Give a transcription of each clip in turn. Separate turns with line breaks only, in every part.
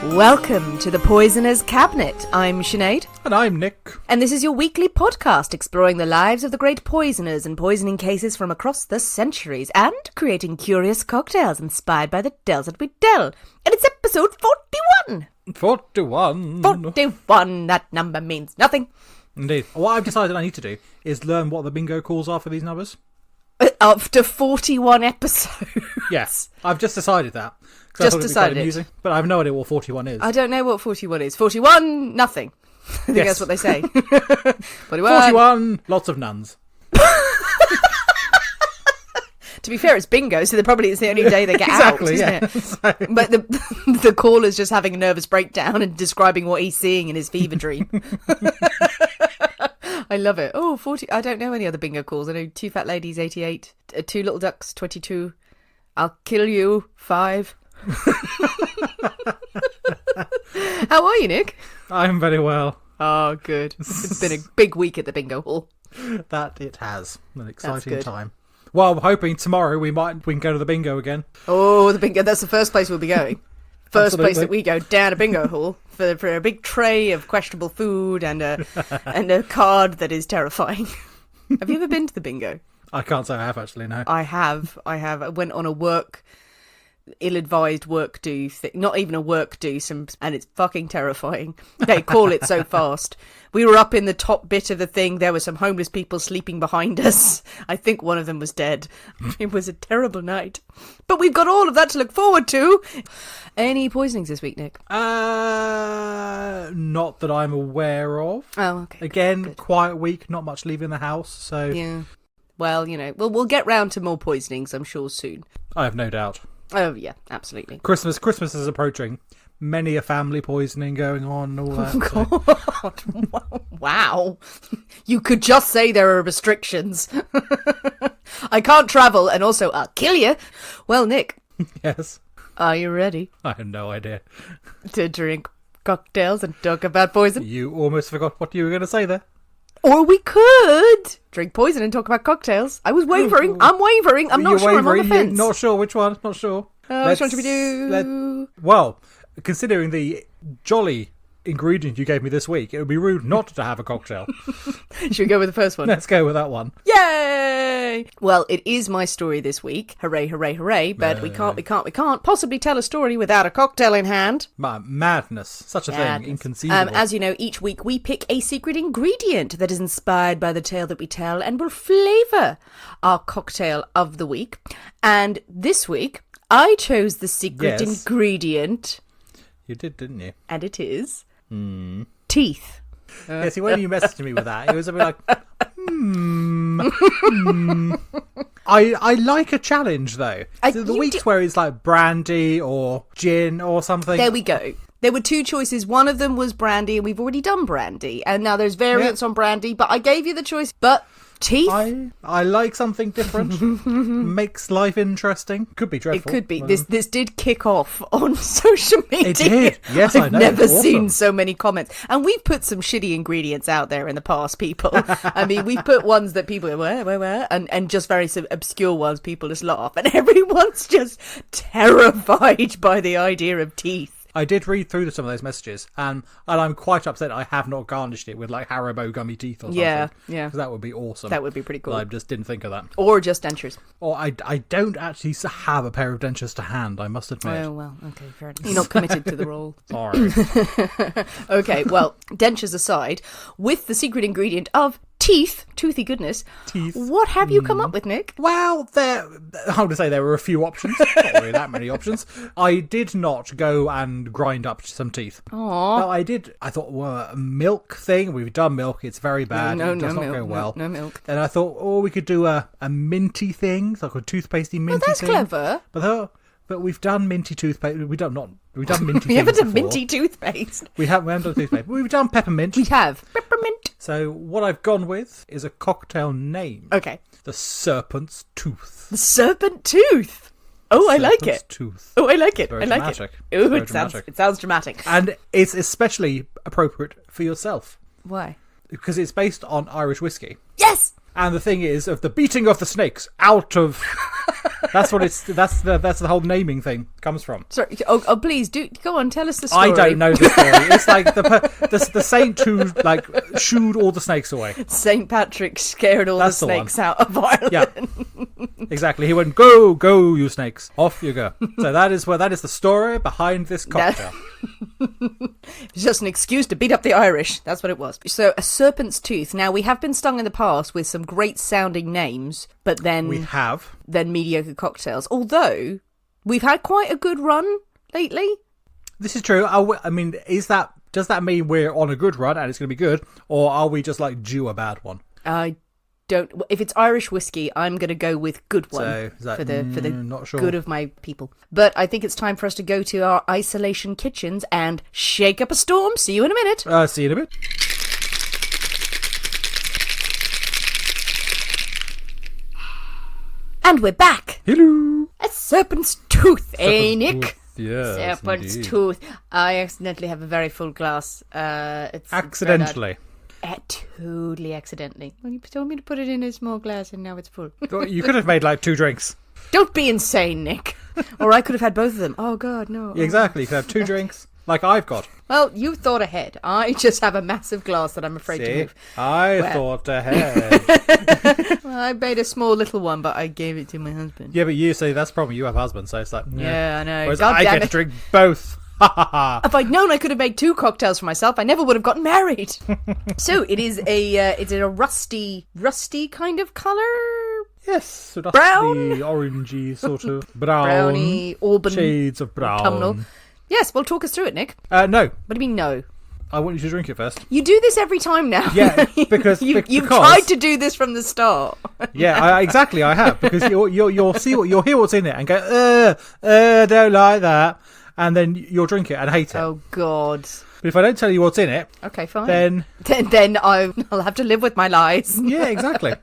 Welcome to the Poisoner's Cabinet. I'm Sinead.
And I'm Nick.
And this is your weekly podcast exploring the lives of the great poisoners and poisoning cases from across the centuries and creating curious cocktails inspired by the tales that we tell. And it's episode 41.
41.
41. That number means nothing.
Indeed. What I've decided I need to do is learn what the bingo calls are for these numbers.
After 41 episodes.
Yes, I've just decided that.
Just decided it.
But I have no idea what 41 is.
I don't know what 41 is. 41, nothing. I think that's what they say.
41, lots of nuns.
To be fair, it's bingo, so probably it's the only day they get
exactly,
out, isn't it? But the caller's just having a nervous breakdown and describing what he's seeing in his fever dream. I love it. Oh, 40. I don't know any other bingo calls. I know 2 fat ladies, 88. 2 little ducks, 22. I'll kill you, 5. How are you, Nick?
I'm very well.
Oh, good. It's been a big week at the bingo hall.
That it has. An exciting time. Well, I'm hoping tomorrow we can go to the bingo again.
Oh, the bingo. That's the first place we'll be going. First place that we go, down a bingo hall for a big tray of questionable food and a card that is terrifying. Have you ever been to the bingo?
I can't say I have actually, no.
I have. I went on a ill-advised work do thing. Not even a work do, and it's fucking terrifying. They call it so fast. We were up in the top bit of the thing. There were some homeless people sleeping behind us. I think one of them was dead. It was a terrible night. But we've got all of that to look forward to. Any poisonings this week, Nick?
Not that I'm aware of.
Oh, okay.
Again,
good.
Quiet week, not much leaving the house, so...
Yeah. Well, we'll get round to more poisonings, I'm sure, soon.
I have no doubt.
Oh, yeah, absolutely.
Christmas is approaching. Many a family poisoning going on and all that.
Oh, God. Wow. You could just say there are restrictions. I can't travel, and also I'll kill you. Well, Nick.
Yes.
Are you ready?
I have no idea.
To drink cocktails and talk about poison?
You almost forgot what you were going to say there.
Or we could drink poison and talk about cocktails. I was wavering. I'm wavering. I'm not sure.
Wavering.
I'm on the fence.
Not sure which one. Not sure.
Which one should we do?
Well, considering the jolly ingredient you gave me this week, it would be rude not to have a cocktail.
Should we go with the first one?
Let's go with that one.
Yay! Well, it is my story this week. Hooray, hooray, hooray. But we can't possibly tell a story without a cocktail in hand.
Madness. Such a thing. Inconceivable.
As you know, each week we pick a secret ingredient that is inspired by the tale that we tell and will flavour our cocktail of the week. And this week, I chose the secret ingredient.
You did, didn't you?
And it is... teeth.
Yeah, see, when you messaged me with that, it was a bit like, I like a challenge, though. The weeks where it's like brandy or gin or something.
There we go. There were 2 choices. One of them was brandy, and we've already done brandy. And now there's variants on brandy, but I gave you the choice. But teeth?
I like something different. Makes life interesting. Could be dreadful.
It could be. This did kick off on social media.
It did. Yes, I know.
I've never seen so many comments. And we've put some shitty ingredients out there in the past, people. I mean, we've put ones that people where? And just very obscure ones people just laugh. And everyone's just terrified by the idea of teeth.
I did read through some of those messages, and I'm quite upset I have not garnished it with like Haribo gummy teeth or something.
Yeah.
Because that would be awesome.
That would be pretty cool.
But I just didn't think of that.
Or just dentures.
Or I don't actually have a pair of dentures to hand, I must admit.
Oh, well, okay, fair enough. You're not committed to the role.
Sorry.
Okay, well, dentures aside, with the secret ingredient of teeth, toothy goodness, what have you come up with, Nick?
Well, I would say there were a few options. Not really that many options. I did not go and grind up some teeth.
Aww.
No, I did. I thought, well, a milk thing. We've done milk. It's very bad. It does not go well.
No milk.
And I thought, we could do a minty thing, like a toothpastey minty thing.
That's clever.
But we've done minty toothpaste. We've done minty.
We haven't done
before.
Minty toothpaste.
We haven't done toothpaste. We've done peppermint.
We have peppermint.
So what I've gone with is a cocktail name.
Okay.
The Serpent's Tooth.
The Serpent Tooth. Oh, I like it.
Tooth.
Oh, I like it.
Very
I like
dramatic.
it. Oh,
Very
it sounds dramatic.
And it's especially appropriate for yourself.
Why?
Because it's based on Irish whiskey.
Yes.
And the thing is, of the beating of the snakes out of... That's what it's. That's the whole naming thing comes from.
Sorry. Oh, please do go on. Tell us the story.
I don't know the story. It's like the saint who like shooed all the snakes away.
Saint Patrick scared all the snakes out of Ireland.
Yeah, exactly. He went, go, you snakes, off you go. So that is the story behind this cocktail.
It's just an excuse to beat up the Irish. That's what it was. So a serpent's tooth. Now we have been stung in the past with some great sounding names, but then mediocre cocktails. Although we've had quite a good run lately.
This is true. I mean, does that mean we're on a good run and it's going to be good, or are we just like due a bad one?
I don't. If it's Irish whiskey, I'm going to go with good one for the
not sure.
good of my people. But I think it's time for us to go to our isolation kitchens and shake up a storm. See you in a minute.
See you in a bit.
And we're back.
Hello.
A serpent's tooth, Nick?
Yes,
serpent's
indeed.
tooth. I accidentally have a very full glass.
Accidentally.
Totally accidentally. Well, you told me to put it in a small glass and now it's full.
You could have made like 2 drinks.
Don't be insane, Nick. Or I could have had both of them. Oh, God, no.
Yeah, exactly. You could have 2 drinks like I've got.
Well, you thought ahead. I just have a massive glass that I'm afraid to move.
I thought ahead.
Well, I made a small little one, but I gave it to my husband.
Yeah, but you see, that's the problem. You have a husband, so it's like...
Yeah, I know.
Whereas
God
I
damn
get
it.
to drink both.
If I'd known I could have made 2 cocktails for myself, I never would have gotten married. So it is a rusty kind of colour.
Yes, so that's
Brown?
the orangey sort of brown.
Browny, auburn.
Shades of brown.
Autumnal. Yes, well, talk us through it, Nick.
No.
What do you mean, no?
I want you to drink it first.
You do this every time now.
Yeah, because...
You've tried to do this from the start.
Yeah, exactly, I have. Because you'll hear what's in it and go, don't like that. And then you'll drink it and hate it.
Oh, God.
But if I don't tell you what's in it...
Okay, fine.
Then
I'll have to live with my lies.
Yeah, exactly.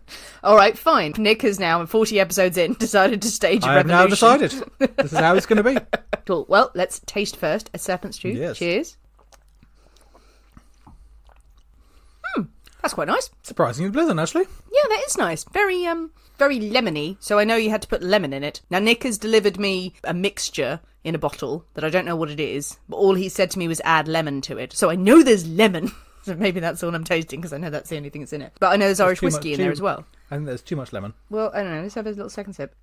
All right, fine. Nick has now, 40 episodes in, decided to stage a revolution.
I have now decided. This is how it's going to be.
Cool. Well, let's taste first a serpent's tooth.
Yes.
Cheers. That's quite nice.
Surprisingly pleasant, actually.
Yeah, that is nice. Very lemony. So I know you had to put lemon in it. Now, Nick has delivered me a mixture in a bottle that I don't know what it is, but all he said to me was add lemon to it. So I know there's lemon. So maybe that's all I'm tasting because I know that's the only thing that's in it. But I know there's Irish whiskey in there as well.
I think there's too much lemon.
Well, I don't know. Let's have a little second sip.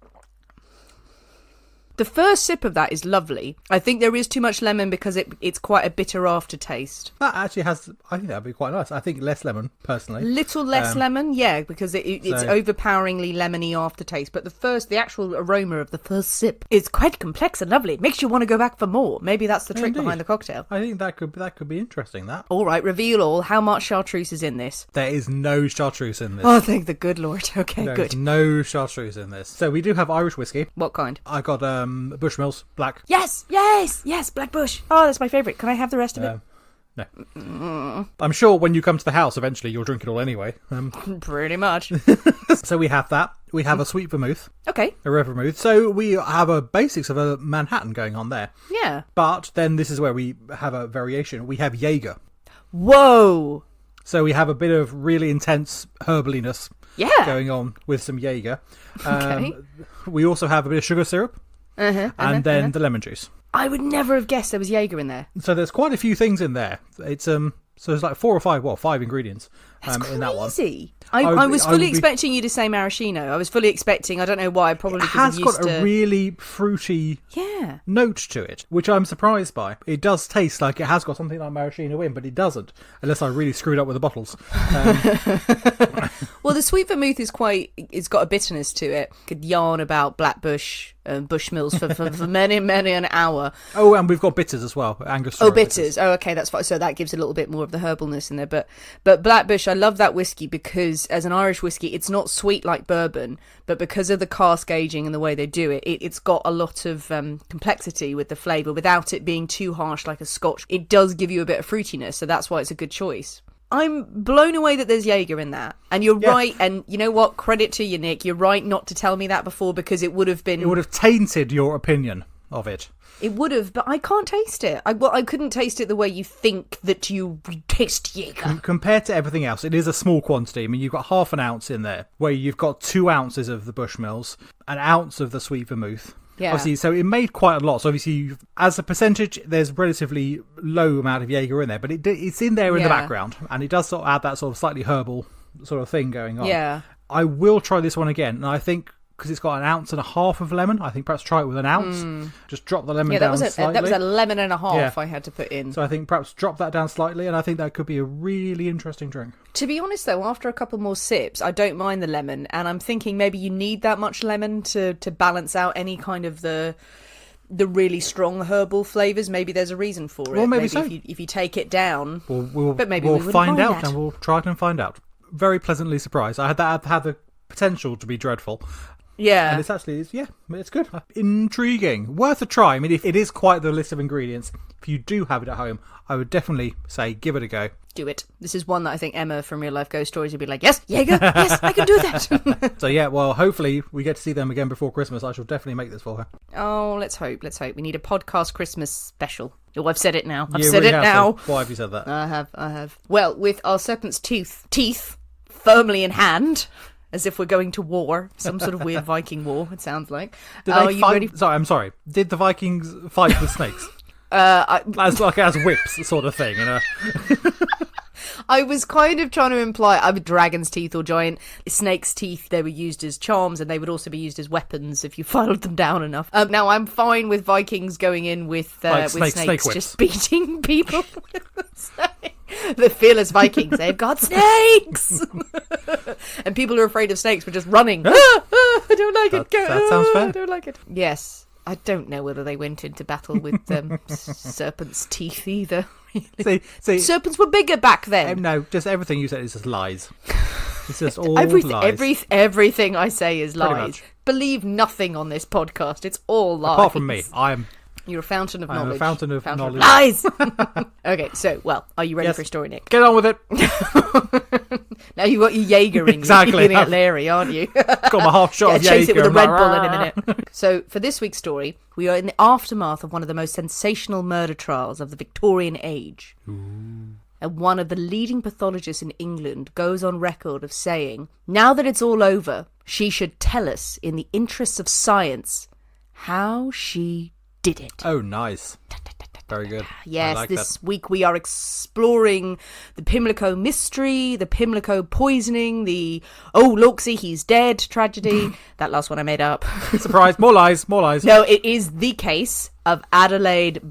The first sip of that is lovely. I think there is too much lemon because it's quite a bitter aftertaste.
That actually has... I think that would be quite nice. I think less lemon, personally.
Little less lemon, yeah, because it's overpoweringly lemony aftertaste. But the actual aroma of the first sip is quite complex and lovely. It makes you want to go back for more. Maybe that's the trick behind the cocktail.
I think that could be interesting, that.
All right, reveal all. How much chartreuse is in this?
There is no chartreuse in this.
Oh, thank the good Lord. Okay,
There's
good.
no chartreuse in this. So we do have Irish whiskey.
What kind?
I got Bushmills Black.
Yes, Black Bush. Oh, that's my favourite. Can I have the rest of it?
No. I'm sure when you come to the house, eventually you'll drink it all anyway.
Pretty much.
So we have that. We have a sweet vermouth.
Okay.
A red vermouth. So we have a basics of a Manhattan going on there.
Yeah.
But then this is where we have a variation. We have Jaeger.
Whoa.
So we have a bit of really intense herbaliness going on with some Jaeger.
Okay.
We also have a bit of sugar syrup. And then the lemon juice.
I would never have guessed there was Jaeger in there.
So there's quite a few things in there. It's so there's like 4 or 5 ingredients in that one.
I was fully expecting you to say maraschino. I was fully expecting, I don't know why, probably because I'm used to...
It has got a really fruity note to it, which I'm surprised by. It does taste like it has got something like maraschino in, but it doesn't, unless I really screwed up with the bottles.
Well, the sweet vermouth it's got a bitterness to it. Could yarn about Blackbush and Bushmills for many, many an hour.
Oh, and we've got bitters as well. Angus.
Oh, bitters. Oh, okay, that's fine. So that gives a little bit more of the herbalness in there. But Blackbush, I love that whiskey because as an Irish whiskey, it's not sweet like bourbon, but because of the cask aging and the way they do it, it's got a lot of complexity with the flavour without it being too harsh like a Scotch. It does give you a bit of fruitiness, so that's why it's a good choice. I'm blown away that there's Jaeger in that. And you're right, and you know what? Credit to you, Nick. You're right not to tell me that before because it would have been...
It would have tainted your opinion. of it.
It would have, but I can't taste it. I couldn't taste it the way you think that you taste Jaeger.
Compared to everything else, it is a small quantity. I mean, you've got half an ounce in there, where you've got 2 ounces of the Bushmills, an ounce of the sweet vermouth.
Yeah.
Obviously, so it made quite a lot. So obviously, as a percentage, there's a relatively low amount of Jaeger in there, but it's in there in the background, and it does sort of add that sort of slightly herbal sort of thing going on.
Yeah.
I will try this one again, and I think, because it's got 1.5 ounces of lemon, I think perhaps try it with 1 ounce. Just drop the lemon down slightly.
That was a lemon and a half I had to put in.
So I think perhaps drop that down slightly, and I think that could be a really interesting drink.
To be honest, though, after a couple more sips, I don't mind the lemon, and I'm thinking maybe you need that much lemon to balance out any kind of the really strong herbal flavours. Maybe there's a reason for it.
Well, maybe so.
If you take it down,
but maybe
we'll
find out, and we'll try it and find out. Very pleasantly surprised. I had the potential to be dreadful.
Yeah.
And it's good. Intriguing. Worth a try. I mean, if it is quite the list of ingredients, if you do have it at home, I would definitely say give it a go.
Do it. This is one that I think Emma from Real Life Ghost Stories would be like, yes, Jaeger, yes, I can do that.
So yeah, well, hopefully we get to see them again before Christmas. I shall definitely make this for her.
Oh, let's hope. We need a podcast Christmas special. Oh, I've said it now. Now.
Why have you said that?
I have. Well, with our serpent's teeth firmly in hand, as if we're going to war, some sort of weird Viking war, it sounds like.
Are you ready? Sorry, I'm sorry. Did the Vikings fight with snakes? As whips sort of thing, you know?
I was kind of trying to imply dragon's teeth or giant snake's teeth. They were used as charms, and they would also be used as weapons if you filed them down enough. Now I'm fine with Vikings going in with snakes just beating people with the snake. The fearless Vikings, they've got snakes! And people who are afraid of snakes were just running. I don't like it.
That sounds fair.
I don't like it. Yes. I don't know whether they went into battle with serpent's teeth either. Really.
See,
serpents were bigger back then.
No, just everything you said is just lies. It's just all lies.
Everything I say is lies. Believe nothing on this podcast. It's all lies.
Apart from me,
you're a fountain of knowledge.
I'm a fountain of knowledge.
Lies! Okay, so, are you ready for a story, Nick?
Get on with it.
Now you've got your Jaegering.
Exactly.
You're getting it Larry, aren't you?
Got my half shot of Jaeger.
Chase it with a Red Bull in a minute. So, for this week's story, we are in the aftermath of one of the most sensational murder trials of the Victorian age. Ooh. And one of the leading pathologists in England goes on record of saying, now that it's all over, she should tell us, in the interests of science, how she did it.
Oh, nice. Very good.
Yes, this week we are exploring the Pimlico mystery, the Pimlico poisoning, the see, he's dead tragedy. That last one I made up.
Surprise, more lies.
No, it is the case of Adelaide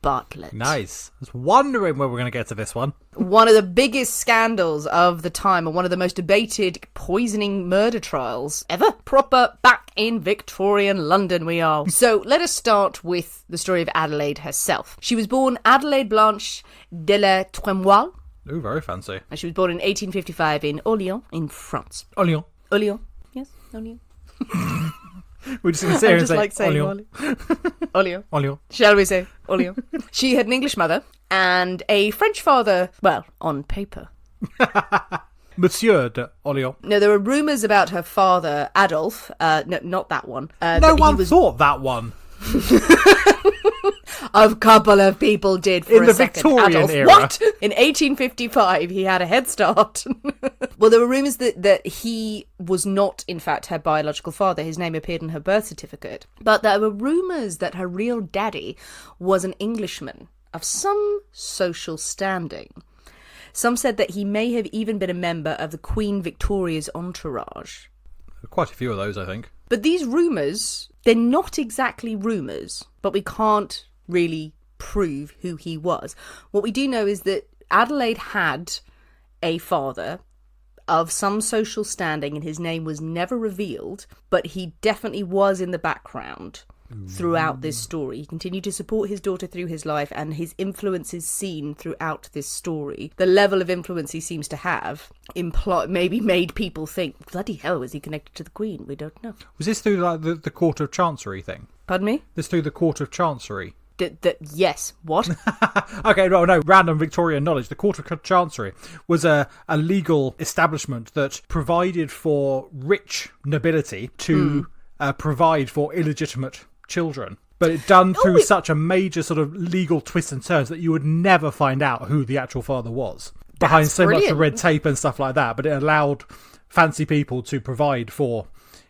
Bartlett.
Nice. I was wondering where we're going to get to this one.
One of the biggest scandals of the time, and one of the most debated poisoning murder trials ever. Proper back in Victorian London we are. So let us start with the story of Adelaide herself. She was born Adelaide Blanche de la Tremoille.
Ooh, very fancy.
And she was born in 1855 in Orléans, in France.
Orléans.
Yes, Orléans.
We're just going to say
and say Orléans.
Orléans.
Shall we say Orléans? She had an English mother and a French father, well, on paper.
Monsieur de Orléans.
No, there were rumours about her father, Adolphe. No, not that one.
No one thought that one.
A couple of people did for
in the
second.
Victorian
Adolf,
era.
What? In 1855, he had a head start. Well, there were rumours that he was not, in fact, her biological father. His name appeared in her birth certificate. But there were rumours that her real daddy was an Englishman of some social standing. Some said that he may have even been a member of the Queen Victoria's entourage.
Quite a few of those, I think.
But these rumours, they're not exactly rumours, but we can't really prove who he was. What we do know is that Adelaide had a father of some social standing, and his name was never revealed, but he definitely was in the background throughout this story. He continued to support his daughter through his life, and his influence is seen throughout this story. The level of influence he seems to have maybe made people think, bloody hell, was he connected to the Queen? We don't know.
Was this through like the Court of Chancery thing?
Pardon me?
This through the Court of Chancery?
Yes. What?
Okay, no, random Victorian knowledge. The Court of Chancery was a legal establishment that provided for rich nobility to provide for illegitimate children. But it's done through such a major sort of legal twists and turns that you would never find out who the actual father was. Behind so much of red tape and stuff like that. But it allowed fancy people to provide for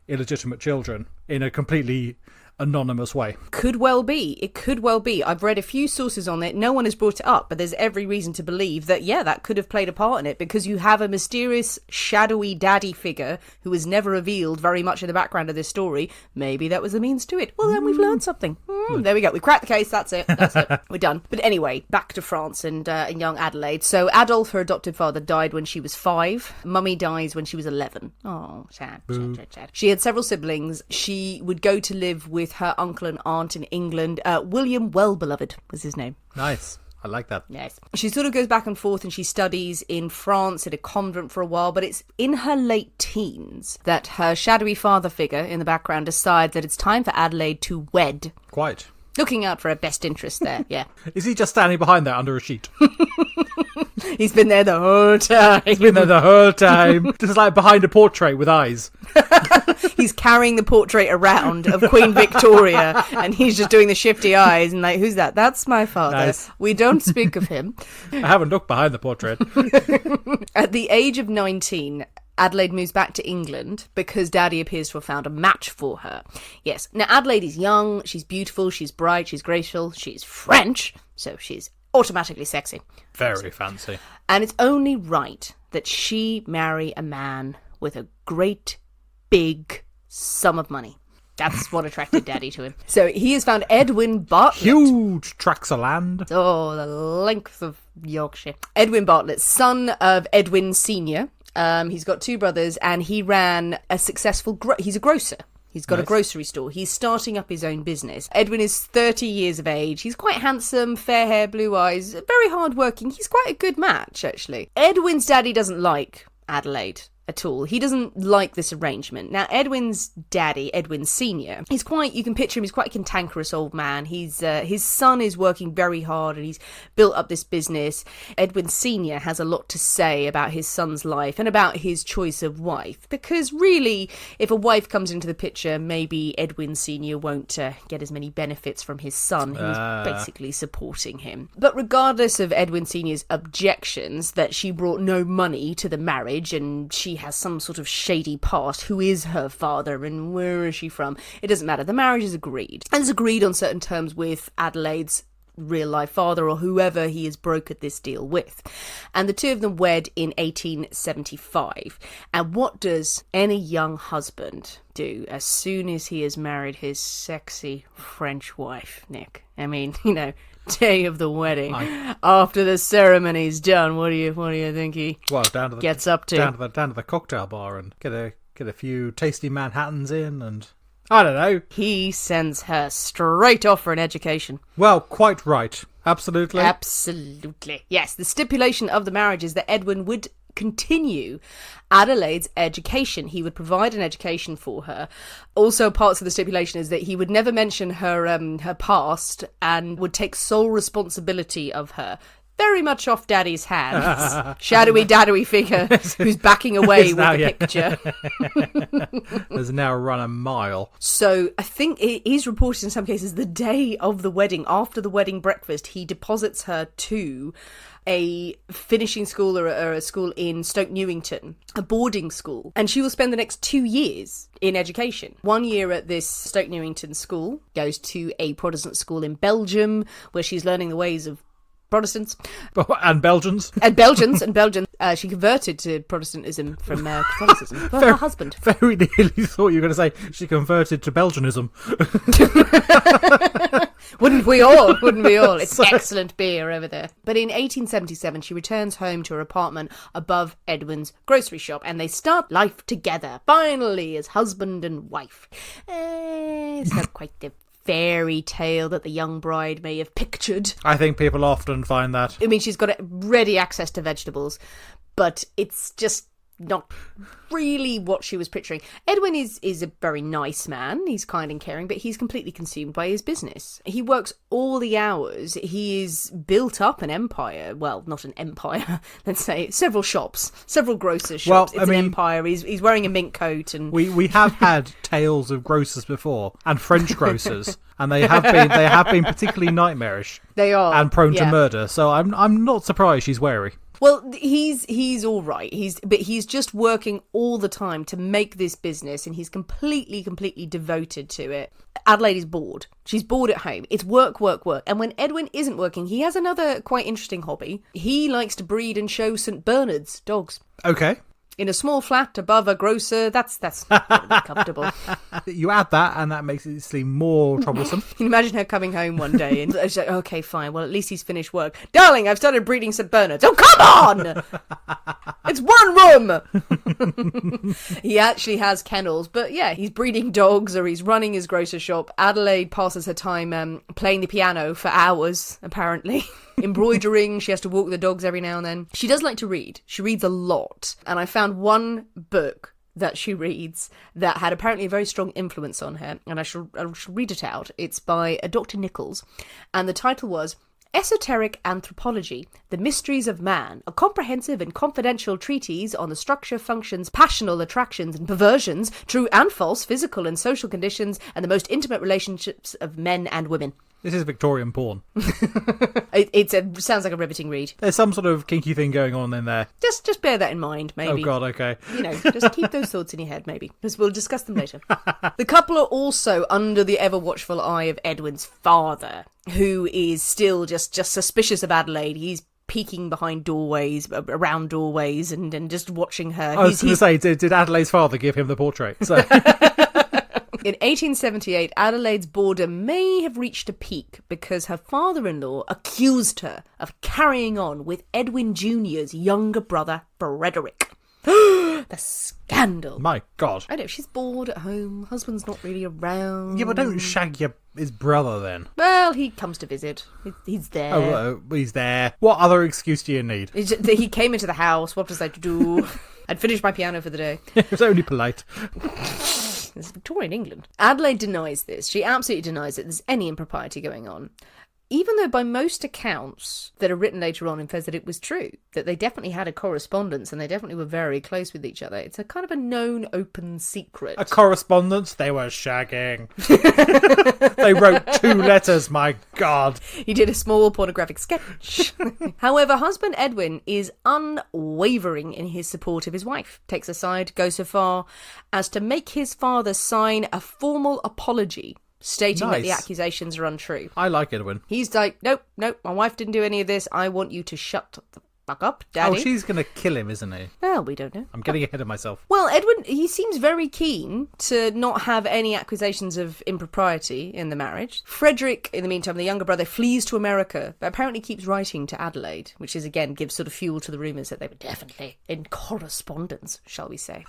illegitimate children in a completely anonymous way.
Could well be. It could well be. I've read a few sources on it. No one has brought it up, but there's every reason to believe that, yeah, that could have played a part in it, because you have a mysterious, shadowy daddy figure who was never revealed very much in the background of this story. Maybe that was the means to it. Well, then we've learned something. There we go. We cracked the case. That's it. We're done. But anyway, back to France and young Adelaide. So Adolphe, her adopted father, died when she was 5. Mummy dies when she was 11. Oh, sad. She had several siblings. She would go to live with her uncle and aunt in England. William Wellbeloved was his name.
Nice. I like that.
Yes. She sort of goes back and forth, and she studies in France at a convent for a while, but it's in her late teens that her shadowy father figure in the background decides that it's time for Adelaide to wed.
Quite.
Looking out for her best interest there, yeah.
Is he just standing behind there under a sheet?
He's been there the whole time.
He's been there the whole time. Just like behind a portrait with eyes.
He's carrying the portrait around of Queen Victoria, and he's just doing the shifty eyes and like, who's that? That's my father.
Nice.
We don't speak of him.
I haven't looked behind the portrait.
At the age of 19, Adelaide moves back to England because Daddy appears to have found a match for her. Yes. Now, Adelaide is young, she's beautiful, she's bright, she's graceful, she's French, so she's automatically sexy.
Very fancy.
And it's only right that she marry a man with a great, big sum of money. That's what attracted Daddy to him. So he has found Edwin Bartlett.
Huge tracts of land.
Oh, the length of Yorkshire. Edwin Bartlett, son of Edwin Sr. He's got 2 brothers, and he ran a successful... he's a grocer. He's got a grocery store. He's starting up his own business. Edwin is 30 years of age. He's quite handsome, fair hair, blue eyes, very hard-working. He's quite a good match, actually. Edwin's daddy doesn't like Adelaide at all. He doesn't like this arrangement. Now, Edwin's daddy, Edwin Sr., he's quite, you can picture him, he's quite a cantankerous old man. He's his son is working very hard, and he's built up this business. Edwin Sr. has a lot to say about his son's life and about his choice of wife, because really, if a wife comes into the picture, maybe Edwin Sr. won't get as many benefits from his son, who's basically supporting him. But regardless of Edwin Sr.'s objections that she brought no money to the marriage, and she has some sort of shady past, who is her father and where is she from, it doesn't matter. The marriage is agreed, and it's agreed on certain terms with Adelaide's real life father or whoever he has brokered this deal with, and the 2 of them wed in 1875. And what does any young husband do as soon as he has married his sexy French wife, Nick? I mean, you know, day of the wedding, after the ceremony's done, what do you think he gets up to?
Down to the cocktail bar and get a few tasty Manhattans in, and I don't know.
He sends her straight off for an education.
Well, quite right. Absolutely.
Absolutely. Yes, the stipulation of the marriage is that Edwin would continue Adelaide's education. He would provide an education for her. Also, parts of the stipulation is that he would never mention her past and would take sole responsibility of her. Very much off Daddy's hands. Shadowy, daddy figure who's backing away with the picture.
Has now run a mile.
So I think it is reported in some cases the day of the wedding, after the wedding breakfast, he deposits her to a finishing school or a school in Stoke Newington, a boarding school, and she will spend the next 2 years in education. 1 year at this Stoke Newington school, goes to a Protestant school in Belgium, where she's learning the ways of Protestants.
And Belgians.
She converted to Protestantism from Catholicism. Well, her husband.
Very nearly thought you were going to say she converted to Belgianism.
Wouldn't we all? It's excellent beer over there. But in 1877, she returns home to her apartment above Edwin's grocery shop, and they start life together, finally, as husband and wife. It's not quite the fairy tale that the young bride may have pictured.
I think people often find that.
I mean, she's got ready access to vegetables, but it's just not really what she was picturing. Edwin is a very nice man. He's kind and caring, but he's completely consumed by his business. He works all the hours. He is built up an empire. Well, not an empire. Let's say several shops, several grocers' shops. It's an empire. He's wearing a mink coat, and
we have had tales of grocers before, and French grocers, and they have been particularly nightmarish.
They are,
and prone to murder. So I'm not surprised she's wary.
Well, he's all right. He's just working all the time to make this business, and he's completely devoted to it. Adelaide is bored. She's bored at home. It's work. And when Edwin isn't working, he has another quite interesting hobby. He likes to breed and show St. Bernard's dogs.
Okay.
In a small flat above a grocer, that's not really comfortable.
You add that, and that makes it seem more troublesome.
Can you imagine her coming home one day and she's like, okay, fine, well, at least he's finished work. Darling, I've started breeding St. Bernards. Oh, come on! It's one room! He actually has kennels, but yeah, he's breeding dogs, or he's running his grocer shop. Adelaide passes her time playing the piano for hours, apparently. Embroidering. She has to walk the dogs every now and then. She does like to read. She reads a lot. And I found one book that she reads that had apparently a very strong influence on her, and I shall read it out. It's by Dr. Nichols, and the title was Esoteric Anthropology, The Mysteries of Man, a comprehensive and confidential treatise on the structure, functions, passional attractions and perversions, true and false physical and social conditions, and the most intimate relationships of men and women.
This is Victorian porn.
It sounds like a riveting read.
There's some sort of kinky thing going on in there.
Just bear that in mind, maybe.
Oh, God, okay.
Just keep those thoughts in your head, maybe, because we'll discuss them later. The couple are also under the ever-watchful eye of Edwin's father, who is still just suspicious of Adelaide. He's peeking behind doorways, around doorways, and just watching her.
I was going to say, did Adelaide's father give him the portrait? So...
In 1878, Adelaide's boredom may have reached a peak because her father-in-law accused her of carrying on with Edwin Jr.'s younger brother, Frederick. The scandal.
My God.
I know, she's bored at home, husband's not really around.
Yeah, but don't shag his brother then.
Well, he comes to visit. He's there.
Oh, he's there. What other excuse do you need?
He came into the house, what was I to do? I'd finished my piano for the day.
It's only polite.
This is Victorian England. Adelaide denies this. She absolutely denies that there's any impropriety going on. Even though by most accounts that are written later on, it says that it was true, that they definitely had a correspondence and they definitely were very close with each other. It's a kind of a known open secret.
A correspondence? They were shagging. They wrote 2 letters, my God.
He did a small pornographic sketch. However, husband Edwin is unwavering in his support of his wife. Takes her side, goes so far as to make his father sign a formal apology stating that the accusations are untrue.
I like Edwin.
He's like, nope, my wife didn't do any of this. I want you to shut the fuck up, Daddy.
Oh, she's going to kill him, isn't he?
Well, we don't know.
I'm getting ahead of myself.
Well, Edwin, he seems very keen to not have any accusations of impropriety in the marriage. Frederick, in the meantime, the younger brother, flees to America, but apparently keeps writing to Adelaide, which is, again, gives sort of fuel to the rumours that they were definitely in correspondence, shall we say.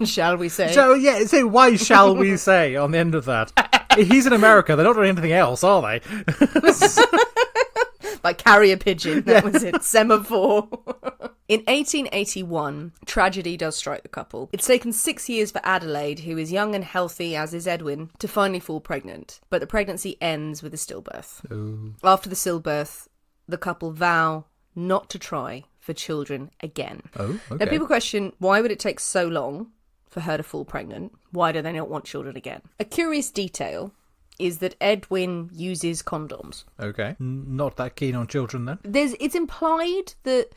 Shall we say?
So why shall we say on the end of that? If he's in America, they're not doing anything else, are they?
Like carrier pigeon, that was it, semaphore. In 1881, tragedy does strike the couple. It's taken 6 years for Adelaide, who is young and healthy, as is Edwin, to finally fall pregnant. But the pregnancy ends with a stillbirth. Ooh. After the stillbirth, the couple vow not to try for children again.
Oh, okay.
Now, people question, why would it take so long for her to fall pregnant? Why do they not want children again? A curious detail is that Edwin uses condoms.
Okay. Not that keen on children then?
It's implied that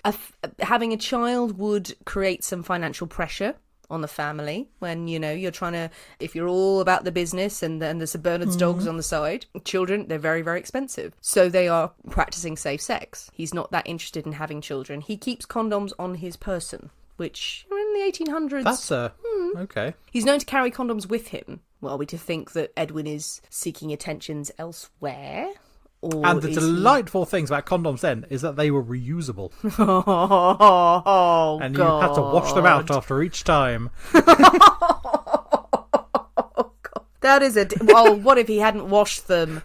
having a child would create some financial pressure on the family when, you're trying to, if you're all about the business and the St. Bernard's dogs on the side, children, they're very, very expensive. So they are practicing safe sex. He's not that interested in having children. He keeps condoms on his person, which in the 1800s...
That's okay.
He's known to carry condoms with him. Well, are we to think that Edwin is seeking attentions elsewhere?
And the delightful things about condoms then is that they were reusable.
Oh,
and you had to wash them out after each time.
That is well, what if he hadn't washed them?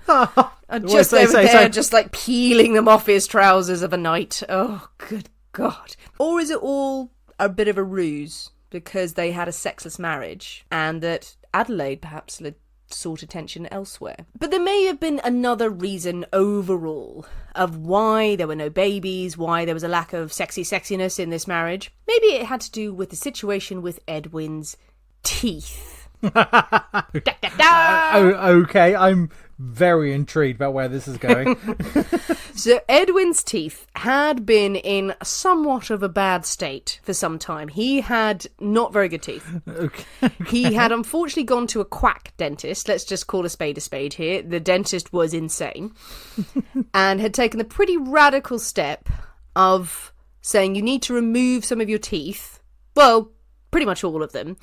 Just just like peeling them off his trousers of a night. Oh, good God. Or is it all a bit of a ruse because they had a sexless marriage and that Adelaide perhaps sought attention elsewhere. But there may have been another reason overall of why there were no babies, why there was a lack of sexiness in this marriage. Maybe it had to do with the situation with Edwin's teeth.
Okay, I'm very intrigued about where this is going.
So Edwin's teeth had been in somewhat of a bad state for some time. He had not very good teeth.
Okay.
He had unfortunately gone to a quack dentist. Let's just call a spade here. The dentist was insane and had taken the pretty radical step of saying you need to remove some of your teeth. Well, pretty much all of them.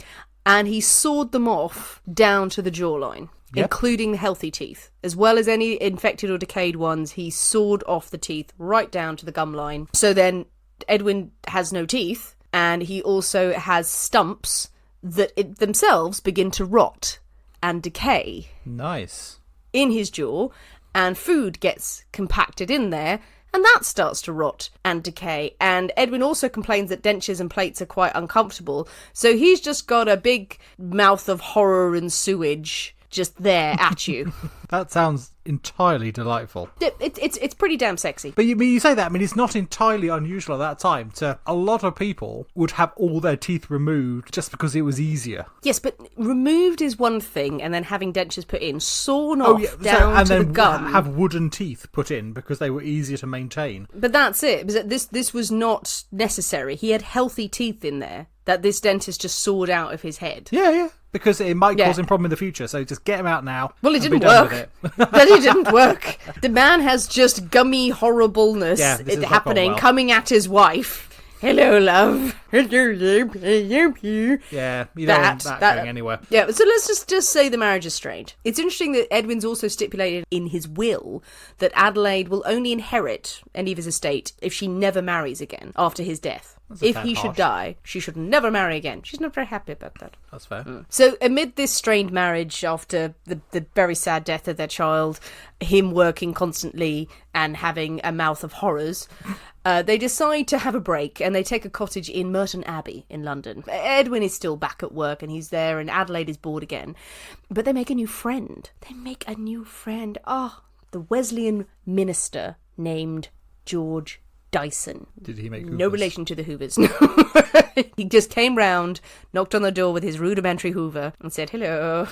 And he sawed them off down to the jawline, including the healthy teeth. As well as any infected or decayed ones, he sawed off the teeth right down to the gum line. So then Edwin has no teeth, and he also has stumps that themselves begin to rot and decay.
Nice.
In his jaw, and food gets compacted in there, and that starts to rot and decay. And Edwin also complains that dentures and plates are quite uncomfortable. So he's just got a big mouth of horror and sewage just there at you.
That sounds entirely delightful.
It's pretty damn sexy.
But you say that, I mean, it's not entirely unusual at that time. A lot of people would have all their teeth removed just because it was easier.
Yes, but removed is one thing, and then having dentures put in, sawn off down to the gum.
Have wooden teeth put in because they were easier to maintain.
But that's it. This was not necessary. He had healthy teeth in there that this dentist just sawed out of his head.
Yeah. Because it might cause him problem in the future, so just get him out now.
Well, it didn't work. It didn't work. The man has just gummy horribleness happening, coming at his wife. Hello, love. Hello, love.
Yeah, you don't want that going anywhere.
Yeah, so let's just say the marriage is strained. It's interesting that Edwin's also stipulated in his will that Adelaide will only inherit any of his estate if she never marries again after his death. If he should die, she should never marry again. She's not very happy about that.
That's fair.
So amid this strained marriage after the very sad death of their child, him working constantly and having a mouth of horrors, they decide to have a break and they take a cottage in Merton Abbey in London. Edwin is still back at work and he's there and Adelaide is bored again. But they make a new friend. The Wesleyan minister named George Dyson.
Did he make Hoovers?
No relation to the Hoovers. He just came round, knocked on the door with his rudimentary Hoover and said, "Hello,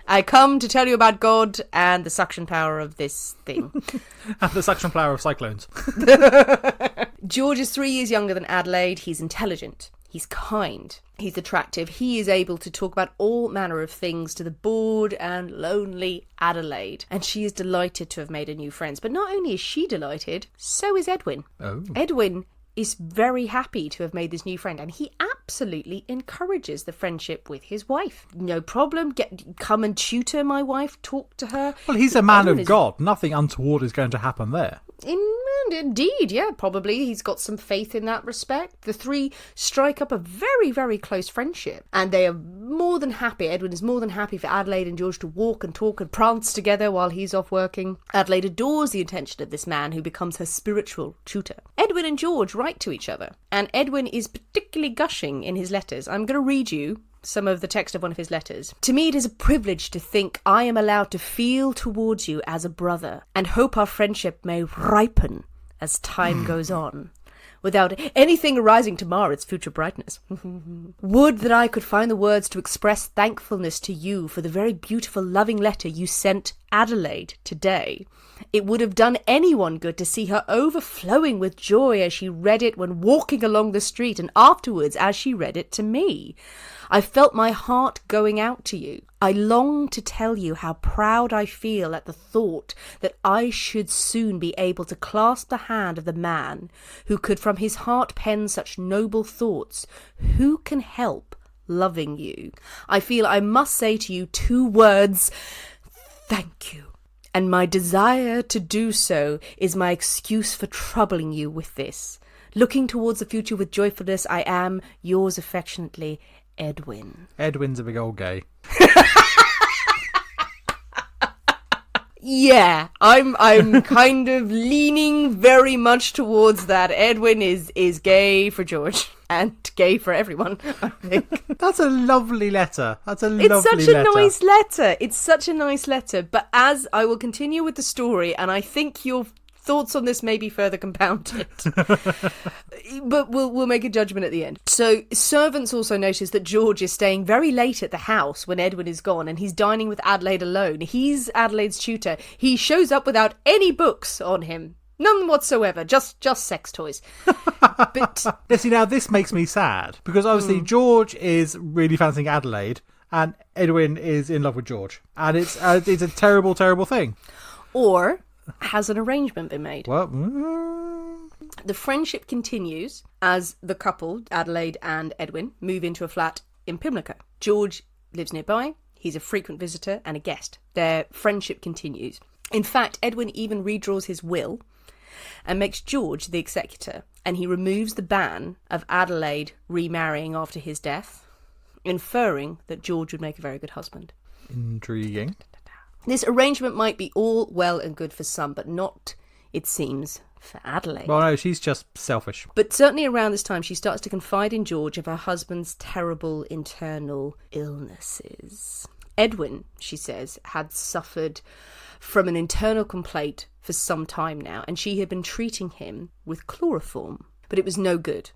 I come to tell you about God and the suction power of this thing."
And the suction power of cyclones.
George is 3 years younger than Adelaide. He's intelligent. He's kind. He's attractive. He is able to talk about all manner of things to the bored and lonely Adelaide. And she is delighted to have made a new friends. But not only is she delighted, so is Edwin.
Oh.
Edwin is very happy to have made this new friend, and he absolutely encourages the friendship with his wife. No problem. Come and tutor my wife. Talk to her.
Well, he's a man of God. Nothing untoward is going to happen there.
Indeed, yeah, probably. He's got some faith in that respect. The three strike up a very, very close friendship. And they are more than happy. Edwin is more than happy for Adelaide and George to walk and talk and prance together while he's off working. Adelaide adores the attention of this man who becomes her spiritual tutor. Edwin and George write to each other. And Edwin is particularly gushing in his letters. I'm going to read you some of the text of one of his letters. "To me it is a privilege to think I am allowed to feel towards you as a brother and hope our friendship may ripen as time goes on, without anything arising to mar its future brightness. Would that I could find the words to express thankfulness to you for the very beautiful, loving letter you sent Adelaide today. It would have done anyone good to see her overflowing with joy as she read it when walking along the street and afterwards as she read it to me. I felt my heart going out to you. I long to tell you how proud I feel at the thought that I should soon be able to clasp the hand of the man who could from his heart pen such noble thoughts. Who can help loving you? I feel I must say to you 2 words, thank you. And my desire to do so is my excuse for troubling you with this. Looking towards the future with joyfulness, I am yours affectionately, Edwin."
Edwin's a big old gay.
Yeah, I'm kind of leaning very much towards that. Edwin is gay for George and gay for everyone, I think.
That's a lovely letter.
It's such a nice letter. It's such a nice letter. But as I will continue with the story, and I think your thoughts on this may be further compounded, but we'll make a judgment at the end. So servants also notice that George is staying very late at the house when Edwin is gone, and he's dining with Adelaide alone. He's Adelaide's tutor. He shows up without any books on him. None whatsoever, just sex toys. But
see, now this makes me sad, because obviously George is really fancying Adelaide, and Edwin is in love with George, and it's a terrible, terrible thing.
Or has an arrangement been made?
Well,
the friendship continues as the couple, Adelaide and Edwin, move into a flat in Pimlico. George lives nearby. He's a frequent visitor and a guest. Their friendship continues. In fact, Edwin even redraws his will and makes George the executor, and he removes the ban of Adelaide remarrying after his death, inferring that George would make a very good husband.
Intriguing.
This arrangement might be all well and good for some, but not, it seems, for Adelaide.
Well, no, she's just selfish.
But certainly around this time, she starts to confide in George of her husband's terrible internal illnesses. Edwin, she says, had suffered from an internal complaint for some time now, and she had been treating him with chloroform, but it was no good.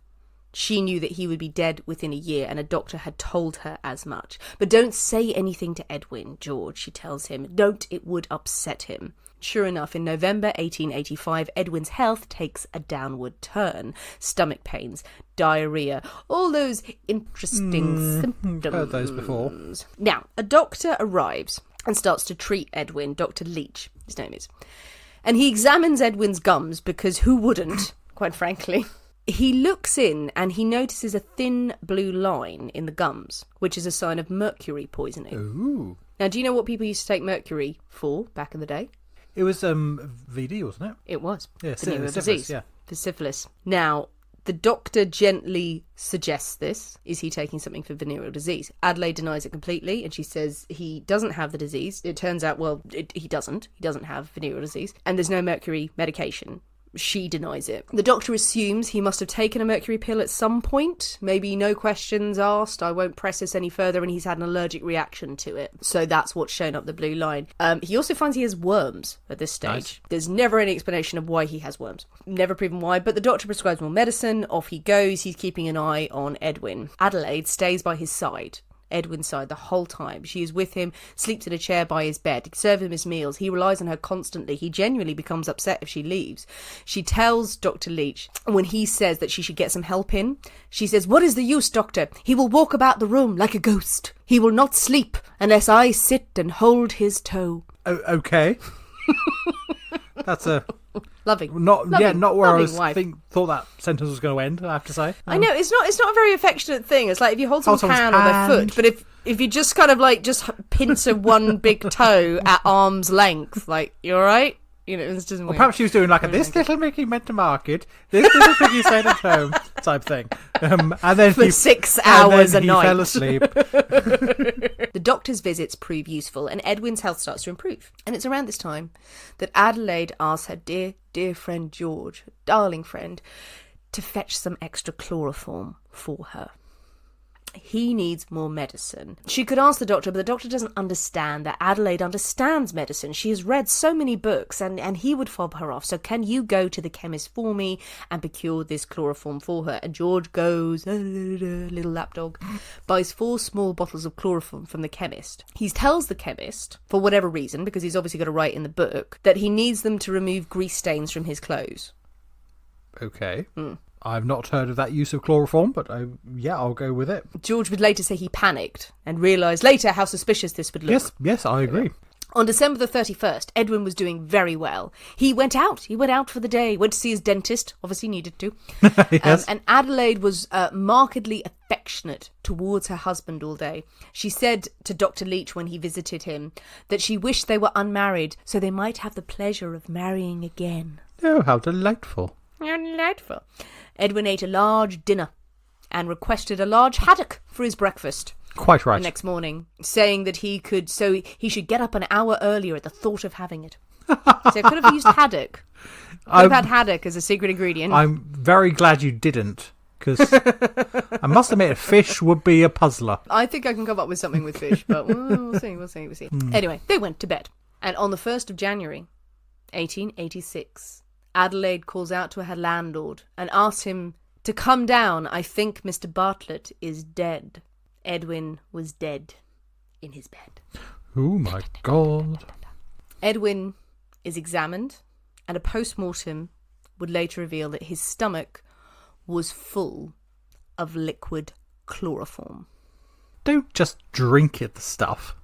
She knew that he would be dead within a year, and a doctor had told her as much. But don't say anything to Edwin, George, she tells him. Don't, it would upset him. Sure enough, in November 1885, Edwin's health takes a downward turn. Stomach pains, diarrhea, all those interesting symptoms.
Heard those before.
Now, a doctor arrives and starts to treat Edwin, Dr. Leach, his name is. And he examines Edwin's gums, because who wouldn't, quite frankly? He looks in and he notices a thin blue line in the gums, which is a sign of mercury poisoning.
Ooh.
Now, do you know what people used to take mercury for back in the day?
It was VD, wasn't it?
It was.
Yeah,
venereal
syphilis,
disease.
yeah.
For syphilis. Now, the doctor gently suggests this. Is he taking something for venereal disease? Adelaide denies it completely, and she says he doesn't have the disease. It turns out, he doesn't. He doesn't have venereal disease. And there's no mercury medication. She denies it. The doctor assumes he must have taken a mercury pill at some point. Maybe no questions asked. I won't press this any further, and he's had an allergic reaction to it. So that's what's shown up the blue line. He also finds he has worms at this stage.
Nice.
There's never any explanation of why he has worms. Never proven why, but the doctor prescribes more medicine. Off he goes. He's keeping an eye on Edwin. Adelaide stays by his side. Edwin's side the whole time. She is with him, sleeps in a chair by his bed, serves him his meals. He relies on her constantly. He genuinely becomes upset if she leaves. She tells Dr. Leach, when he says that she should get some help in, she says, "What is the use, doctor? He will walk about the room like a ghost. He will not sleep unless I sit and hold his toe."
Oh, okay. That's a...
Loving.
Not where I
wife.
thought that sentence was going to end, I have to say.
I know, it's not a very affectionate thing. It's like if you hold someone's hand or their foot, but if you just kind of like just pincer one big toe at arm's length, like, you alright? You know, it's just
perhaps she was doing like this little Mickey meant to market, this little piggy stayed at home type thing. And then
for 6 hours a night.
He fell asleep.
The doctor's visits prove useful, and Edwin's health starts to improve. And it's around this time that Adelaide asks her dear friend George, darling friend, to fetch some extra chloroform for her. He needs more medicine. She could ask the doctor, but the doctor doesn't understand that Adelaide understands medicine. She has read so many books, and he would fob her off. So can you go to the chemist for me and procure this chloroform for her? And George goes, little lapdog, buys 4 small bottles of chloroform from the chemist. He tells the chemist, for whatever reason, because he's obviously got to write in the book, that he needs them to remove grease stains from his clothes.
Okay. I've not heard of that use of chloroform, but I'll go with it.
George would later say he panicked and realised later how suspicious this would look.
Yes, I agree.
On December the 31st, Edwin was doing very well. He went out for the day, went to see his dentist, obviously needed to.
Yes.
And Adelaide was markedly affectionate towards her husband all day. She said to Dr. Leach when he visited him that she wished they were unmarried so they might have the pleasure of marrying again.
Oh, how delightful.
How delightful. Edwin ate a large dinner and requested a large haddock for his breakfast.
Quite right.
The next morning, saying that he should get up an hour earlier at the thought of having it. So I could have used haddock. Could have had haddock as a secret ingredient.
I'm very glad you didn't, because I must admit, fish would be a puzzler.
I think I can come up with something with fish, but we'll see. Anyway, they went to bed. And on the 1st of January, 1886, Adelaide calls out to her landlord and asks him to come down. I think Mr. Bartlett is dead. Edwin was dead in his bed.
Oh my God.
Edwin is examined, and a post-mortem would later reveal that his stomach was full of liquid chloroform.
Don't just drink it, the stuff.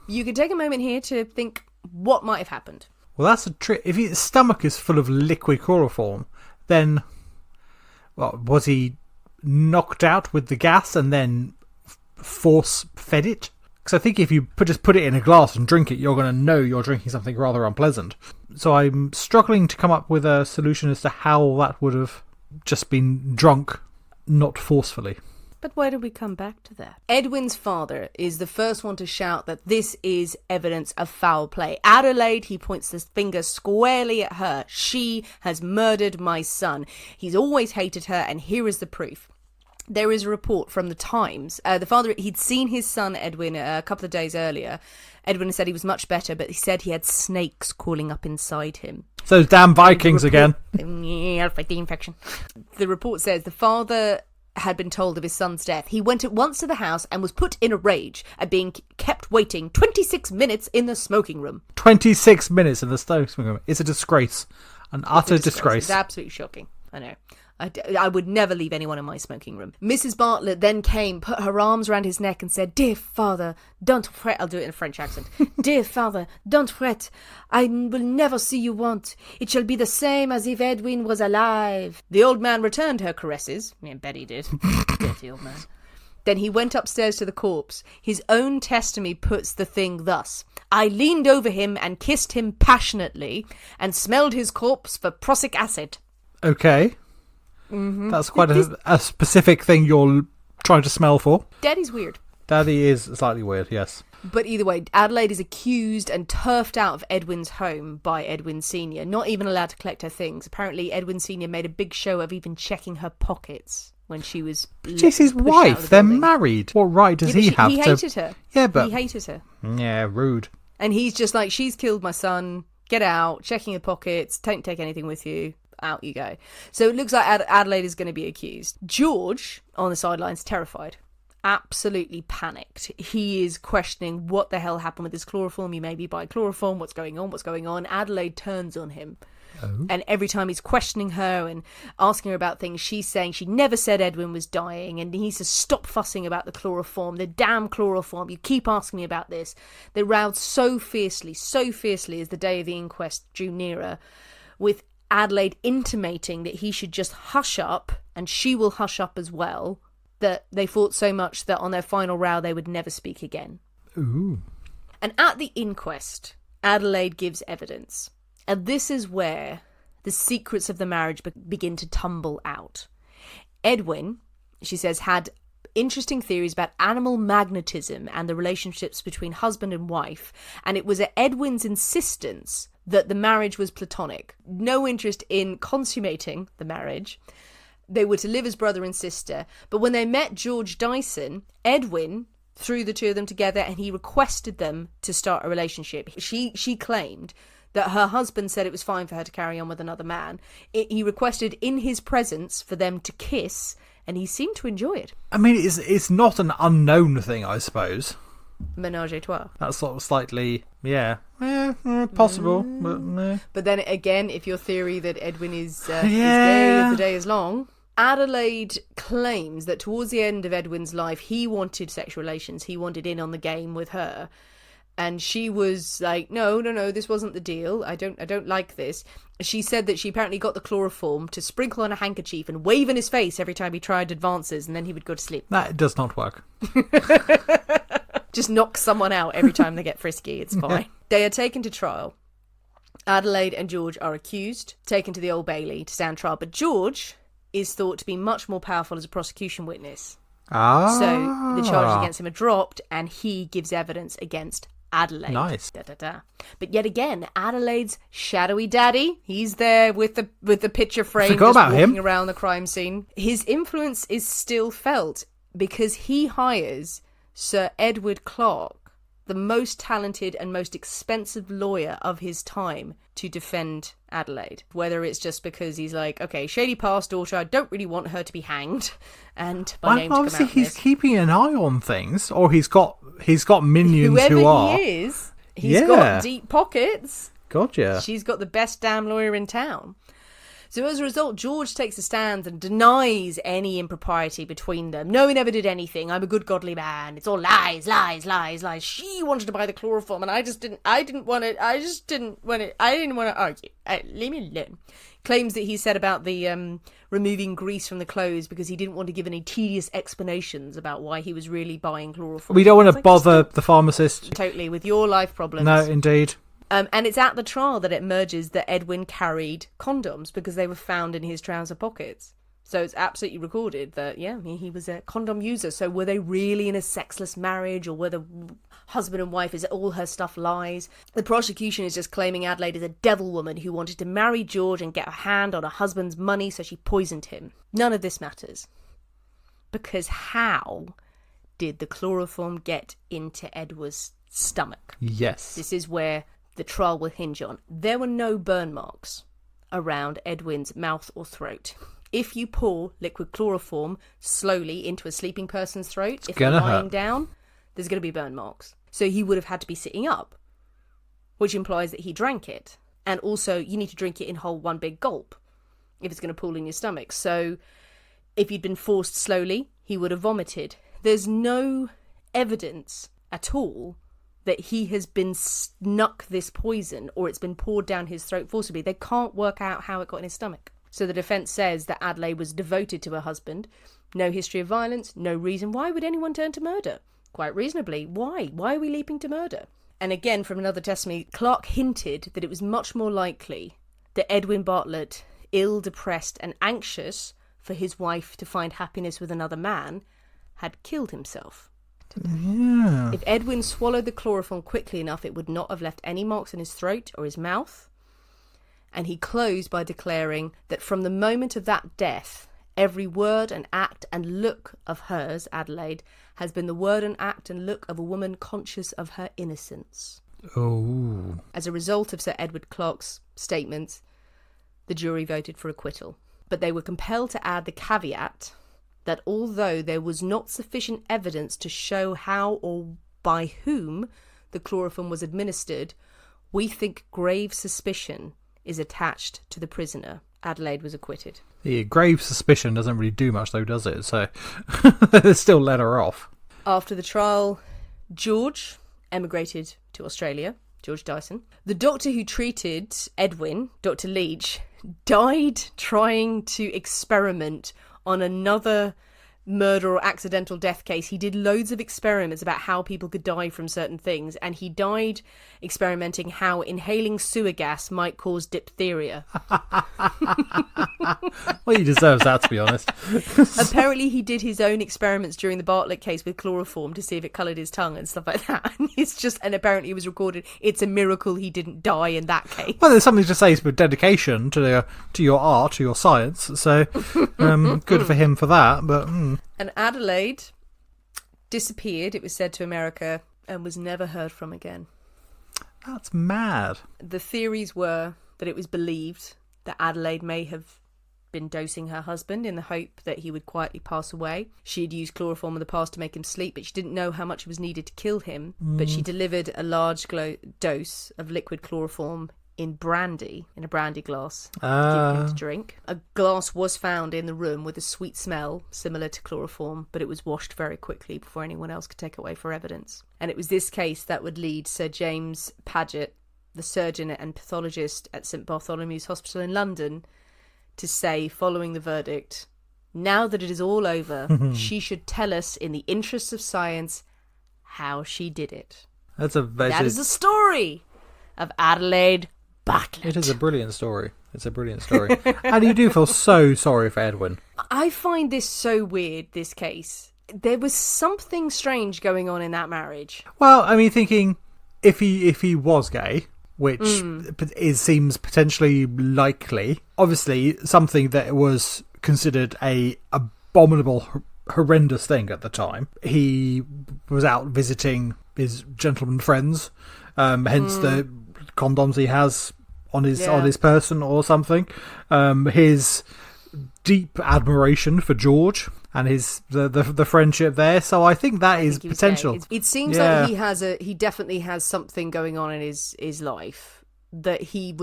You can take a moment here to think what might have happened.
Well, that's a trick. If his stomach is full of liquid chloroform, then, well, was he knocked out with the gas and then force-fed it? Because I think if you just put it in a glass and drink it, you're going to know you're drinking something rather unpleasant. So I'm struggling to come up with a solution as to how that would have just been drunk, not forcefully.
But why did we come back to that? Edwin's father is the first one to shout that this is evidence of foul play. Adelaide, he points his finger squarely at her. She has murdered my son. He's always hated her, and here is the proof. There is a report from the Times. The father, he'd seen his son Edwin a couple of days earlier. Edwin said he was much better, but he said he had snakes crawling up inside him.
Those damn Vikings again.
Yeah, I'll fight the infection. The report says the father had been told of his son's death. He went at once to the house and was put in a rage at being kept waiting 26 minutes in the smoking room.
26 minutes in the smoking room. It's a disgrace. An utter disgrace.
It's absolutely shocking. I know. I would never leave anyone in my smoking room. Mrs. Bartlett then came, put her arms around his neck and said, "Dear father, don't fret." I'll do it in a French accent. "Dear father, don't fret. I will never see you want. It shall be the same as if Edwin was alive." The old man returned her caresses. Yeah, Betty did. Dirty old man. Then he went upstairs to the corpse. His own testimony puts the thing thus: "I leaned over him and kissed him passionately and smelled his corpse for prussic acid."
Okay. Mm-hmm. That's quite a specific thing you're trying to smell for.
Daddy's weird.
Daddy is slightly weird, yes.
But either way, Adelaide is accused and turfed out of Edwin's home by Edwin Sr., not even allowed to collect her things. Apparently, Edwin Sr. made a big show of even checking her pockets when she was...
She's his wife. They're married. What right does he have to...
He hated her.
Yeah, but...
He hated her.
Yeah, rude.
And he's just like, she's killed my son. Get out. Checking the pockets. Don't take anything with you. Out you go. So it looks like Adelaide is going to be accused. George, on the sidelines, terrified. Absolutely panicked. He is questioning what the hell happened with this chloroform. You may be buying chloroform. What's going on? Adelaide turns on him. Oh. And every time he's questioning her and asking her about things, she's saying she never said Edwin was dying and he needs to stop fussing about the chloroform. The damn chloroform. You keep asking me about this. They roused so fiercely as the day of the inquest drew nearer, with Adelaide intimating that he should just hush up and she will hush up as well, that they fought so much that on their final row they would never speak again.
Ooh.
And at the inquest, Adelaide gives evidence. And this is where the secrets of the marriage begin to tumble out. Edwin, she says, had interesting theories about animal magnetism and the relationships between husband and wife, and it was at Edwin's insistence that the marriage was platonic. No interest in consummating the marriage. They were to live as brother and sister. But when they met George Dyson, Edwin threw the two of them together and he requested them to start a relationship. She claimed that her husband said it was fine for her to carry on with another man. He requested in his presence for them to kiss, and he seemed to enjoy it.
I mean, it's not an unknown thing, I suppose.
Menage a trois.
That's sort of slightly, possible, but no.
But then again, if your theory that Edwin is gay if the day is long, Adelaide claims that towards the end of Edwin's life, he wanted sexual relations. He wanted in on the game with her. And she was like, no, this wasn't the deal. I don't like this. She said that she apparently got the chloroform to sprinkle on a handkerchief and wave in his face every time he tried advances, and then he would go to sleep.
That does not work.
Just knock someone out every time they get frisky. It's fine. They are taken to trial. Adelaide and George are accused, taken to the Old Bailey to stand trial. But George is thought to be much more powerful as a prosecution witness. So the charges against him are dropped, and he gives evidence against Adelaide.
Nice.
But yet again, Adelaide's shadowy daddy, he's there with the picture frame,
Forgot about
walking
him.
around the crime scene. His influence is still felt because he hires Sir Edward Clarke, the most talented and most expensive lawyer of his time, to defend Adelaide. Whether it's just because he's like, okay, shady past daughter, I don't really want her to be hanged, and my name to come out.
Obviously, he's keeping an eye on things, or he's got minions
Whoever
who are.
He is, he's got deep pockets.
Gotcha.
She's got the best damn lawyer in town. So as a result, George takes a stand and denies any impropriety between them. No, he never did anything. I'm a good godly man. It's all lies, lies, lies, lies. She wanted to buy the chloroform and I didn't want to argue. Leave me alone. Claims that he said about the removing grease from the clothes because he didn't want to give any tedious explanations about why he was really buying chloroform.
We don't want to bother the pharmacist.
Totally, with your life problems.
No, indeed.
And it's at the trial that it emerges that Edwin carried condoms because they were found in his trouser pockets. So it's absolutely recorded that, yeah, he was a condom user. So were they really in a sexless marriage, or were the husband and wife, is it all her stuff lies? The prosecution is just claiming Adelaide is a devil woman who wanted to marry George and get her hand on her husband's money, so she poisoned him. None of this matters. Because how did the chloroform get into Edward's stomach?
Yes.
This is where the trial will hinge on. There were no burn marks around Edwin's mouth or throat. If you pour liquid chloroform slowly into a sleeping person's throat, if they're lying down, there's going to be burn marks. So he would have had to be sitting up, which implies that he drank it. And also, you need to drink it in whole one big gulp if it's going to pool in your stomach. So if he'd been forced slowly, he would have vomited. There's no evidence at all that he has been snuck this poison or it's been poured down his throat forcibly. They can't work out how it got in his stomach. So the defence says that Adelaide was devoted to her husband. No history of violence, no reason. Why would anyone turn to murder? Quite reasonably. Why? Why are we leaping to murder? And again, from another testimony, Clarke hinted that it was much more likely that Edwin Bartlett, ill, depressed and anxious for his wife to find happiness with another man, had killed himself.
Yeah.
If Edwin swallowed the chloroform quickly enough, it would not have left any marks in his throat or his mouth. And he closed by declaring that from the moment of that death, every word and act and look of hers, Adelaide, has been the word and act and look of a woman conscious of her innocence.
Oh.
As a result of Sir Edward Clarke's statements, the jury voted for acquittal. But they were compelled to add the caveat that although there was not sufficient evidence to show how or by whom the chloroform was administered, we think grave suspicion is attached to the prisoner. Adelaide was acquitted.
The grave suspicion doesn't really do much though, does it? So they still let her off.
After the trial, George emigrated to Australia, George Dyson. The doctor who treated Edwin, Dr. Leach, died trying to experiment on another murder or accidental death case. He did loads of experiments about how people could die from certain things, and he died experimenting how inhaling sewer gas might cause diphtheria.
Well, he deserves that, to be honest.
Apparently he did his own experiments during the Bartlett case with chloroform to see if it coloured his tongue and stuff like that. And apparently it was recorded. It's a miracle he didn't die in that case.
Well, there's something to say with dedication to your art, to your science. So good for him for that. But
And Adelaide disappeared, it was said, to America and was never heard from again.
That's mad.
The theories were that it was believed that Adelaide may have been dosing her husband in the hope that he would quietly pass away. She had used chloroform in the past to make him sleep, but she didn't know how much was needed to kill him. But she delivered a large dose of liquid chloroform in brandy, in a brandy glass, to give him to drink. A glass was found in the room with a sweet smell similar to chloroform, but it was washed very quickly before anyone else could take it away for evidence. And it was this case that would lead Sir James Paget, the surgeon and pathologist at St Bartholomew's Hospital in London, to say, following the verdict, now that it is all over, she should tell us, in the interests of science, how she did it.
That
is the story of Adelaide Bartlett.
It is a brilliant story. It's a brilliant story. And you do feel so sorry for Edwin.
I find this so weird, this case. there was something strange going on in that marriage.
Well, I mean, thinking if he was gay, which seems potentially likely, obviously something that was considered a abominable, horrendous thing at the time. He was out visiting his gentleman friends, hence the condoms he has on his person or something. His deep admiration for George and the friendship there. So I think that is potential.
It seems like he definitely has something going on in his life, that he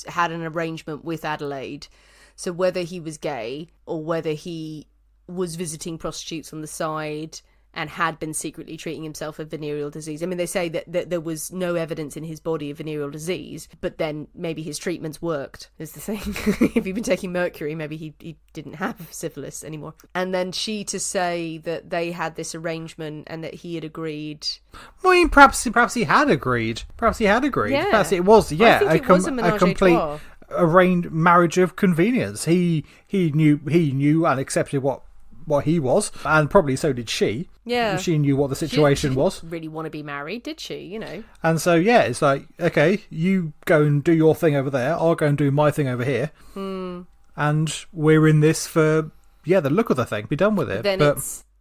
had an arrangement with Adelaide. So whether he was gay or whether he was visiting prostitutes on the side and had been secretly treating himself for venereal disease. I mean, they say that there was no evidence in his body of venereal disease, but then maybe his treatments worked, is the thing. If he'd been taking mercury, maybe he didn't have syphilis anymore. And then she to say that they had this arrangement and that he had agreed.
Well, I mean, perhaps he had agreed. Yeah. Perhaps it was,
it was a
complete arranged marriage of convenience. He knew and accepted what he was, and probably so did she.
Yeah.
She knew what the situation was.
She didn't really want to be married, did she? You know.
And so, it's like, okay, you go and do your thing over there, I'll go and do my thing over here. And we're in this for, the look of the thing. Be done with it.
Then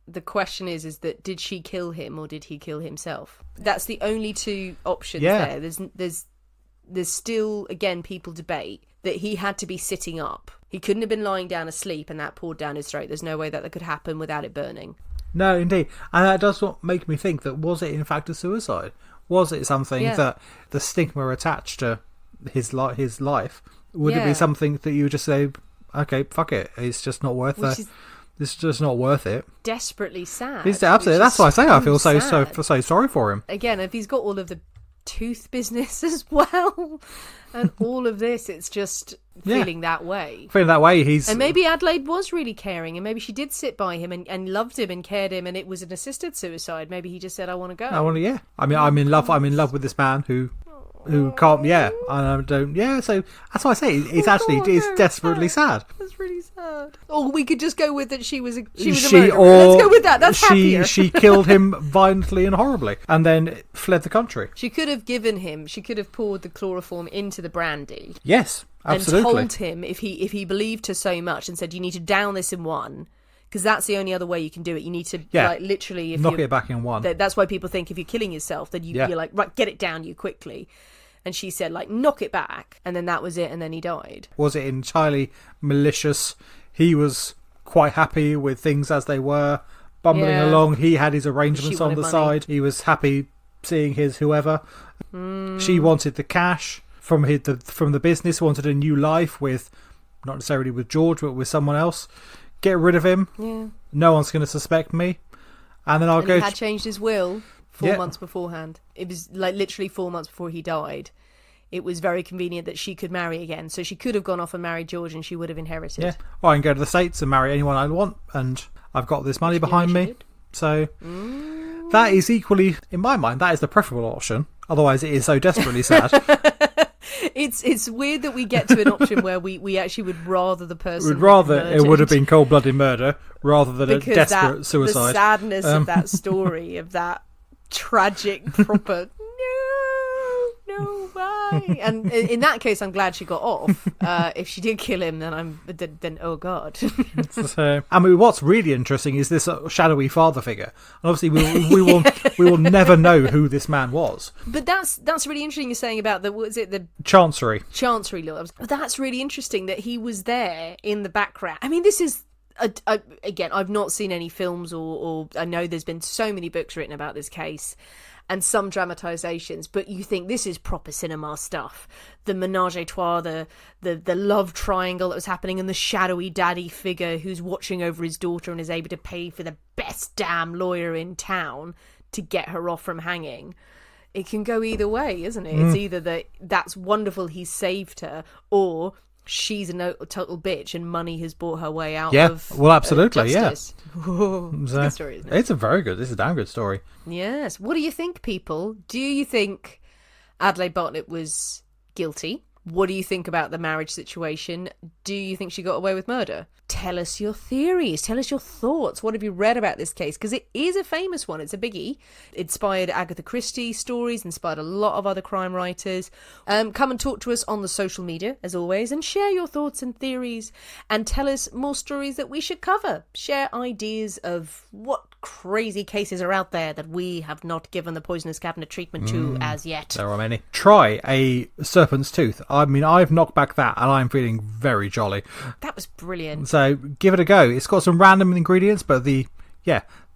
the question is that did she kill him or did he kill himself? That's the only two options there. There's still, again, people debate that he had to be sitting up. He couldn't have been lying down asleep and that poured down his throat. There's no way that could happen without it burning.
No, indeed. And that does make me think that, was it in fact a suicide? Was it something that the stigma attached to his life? Would it be something that you would just say, okay, fuck it, it's just not worth it. It's just not worth it.
Desperately sad.
It's absolutely. That's why I say I feel so sorry for him.
Again, if he's got all of the tooth business as well and all of this, it's just feeling that way.
And
maybe Adelaide was really caring, and maybe she did sit by him and loved him and cared him, and it was an assisted suicide. Maybe he just said, I want to go.
I mean, I'm in love with this man who can't, and I don't, so that's why I say it's desperately sad.
That's really sad. Or we could just go with that she was a murderer. Let's go with that. That's happier.
She killed him violently and horribly, and then fled the country.
She could have poured the chloroform into the brandy.
Yes, absolutely.
And told him if he believed her so much and said, you need to down this in one. Because that's the only other way you can do it. You need to, literally...
knock it back in one.
That's why people think if you're killing yourself, then you're like, right, get it down you quickly. And she said, like, knock it back. And then that was it, and then he died.
Was it entirely malicious? He was quite happy with things as they were, bumbling along. He had his arrangements on the side. He was happy seeing his whoever. She wanted the cash from the business, wanted a new life with, not necessarily with George, but with someone else. Get rid of him. Yeah. No one's going to suspect me. And then he had
changed his will 4 months beforehand. It was like literally 4 months before he died. It was very convenient that she could marry again. So she could have gone off and married George and she would have inherited.
Yeah. Or I can go to the States and marry anyone I want, and I've got this money behind me. So that is equally, in my mind, that is the preferable option. Otherwise it is so desperately sad.
It's weird that we get to an option where we actually would rather the person
it would have been cold-blooded murder rather than a desperate suicide.
The sadness of that story, of that tragic proper no why, and in that case I'm glad she got off. If she did kill him, then oh god.
So, I mean, what's really interesting is this shadowy father figure, and obviously we will never know who this man was.
But that's really interesting. You're saying about the
Chancery
Lord. That's really interesting that he was there in the background. I mean, this is again, I've not seen any films or I know there's been so many books written about this case and some dramatisations, but you think this is proper cinema stuff. The menage a trois, the love triangle that was happening, and the shadowy daddy figure who's watching over his daughter and is able to pay for the best damn lawyer in town to get her off from hanging. It can go either way, isn't it? It's either that's wonderful, he saved her, or she's a total bitch and money has bought her way out of
well, absolutely,
justice. It's a good story, isn't it?
It's a damn good story.
Yes. What do you think, people? Do you think Adelaide Bartlett was guilty? What do you think about the marriage situation? Do you think she got away with murder? Tell us your theories. Tell us your thoughts. What have you read about this case? Because it is a famous one. It's a biggie. It inspired Agatha Christie stories, inspired a lot of other crime writers. Come and talk to us on the social media, as always, and share your thoughts and theories, and tell us more stories that we should cover. Share ideas of what crazy cases are out there that we have not given the poisonous cabinet treatment to as yet.
There are many. Try a serpent's tooth. I mean, I've knocked back that, and I'm feeling very jolly.
That was brilliant.
So give it a go. It's got some random ingredients, but the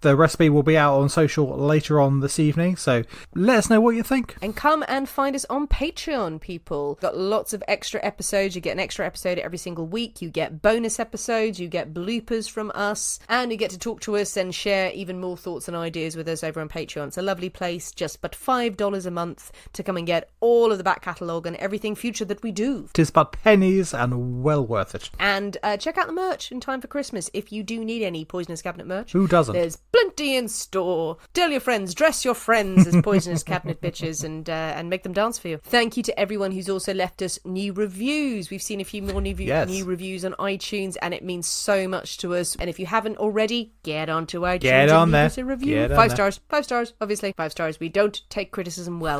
recipe will be out on social later on this evening, so let us know what you think.
And come and find us on Patreon, people. Got lots of extra episodes. You get an extra episode every single week. You get bonus episodes. You get bloopers from us. And you get to talk to us and share even more thoughts and ideas with us over on Patreon. It's a lovely place, just but $5 a month to come and get all of the back catalogue and everything future that we do.
It is but pennies and well worth it.
And check out the merch in time for Christmas if you do need any Poisonous Cabinet merch.
Who doesn't?
There's plenty in store. Tell your friends, dress your friends as Poisonous Cabinet bitches and make them dance for you. Thank you to everyone who's also left us new reviews. We've seen a few more new reviews on iTunes, and it means so much to us. And if you haven't already, get onto iTunes and leave us a review. 5 stars. 5 stars, obviously. 5 stars. We don't take criticism well.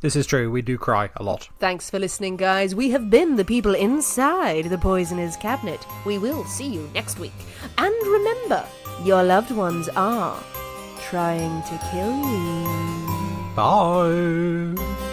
This is true. We do cry a lot.
Thanks for listening, guys. We have been the people inside the Poisonous Cabinet. We will see you next week. And remember, your loved ones are trying to kill you.
Bye.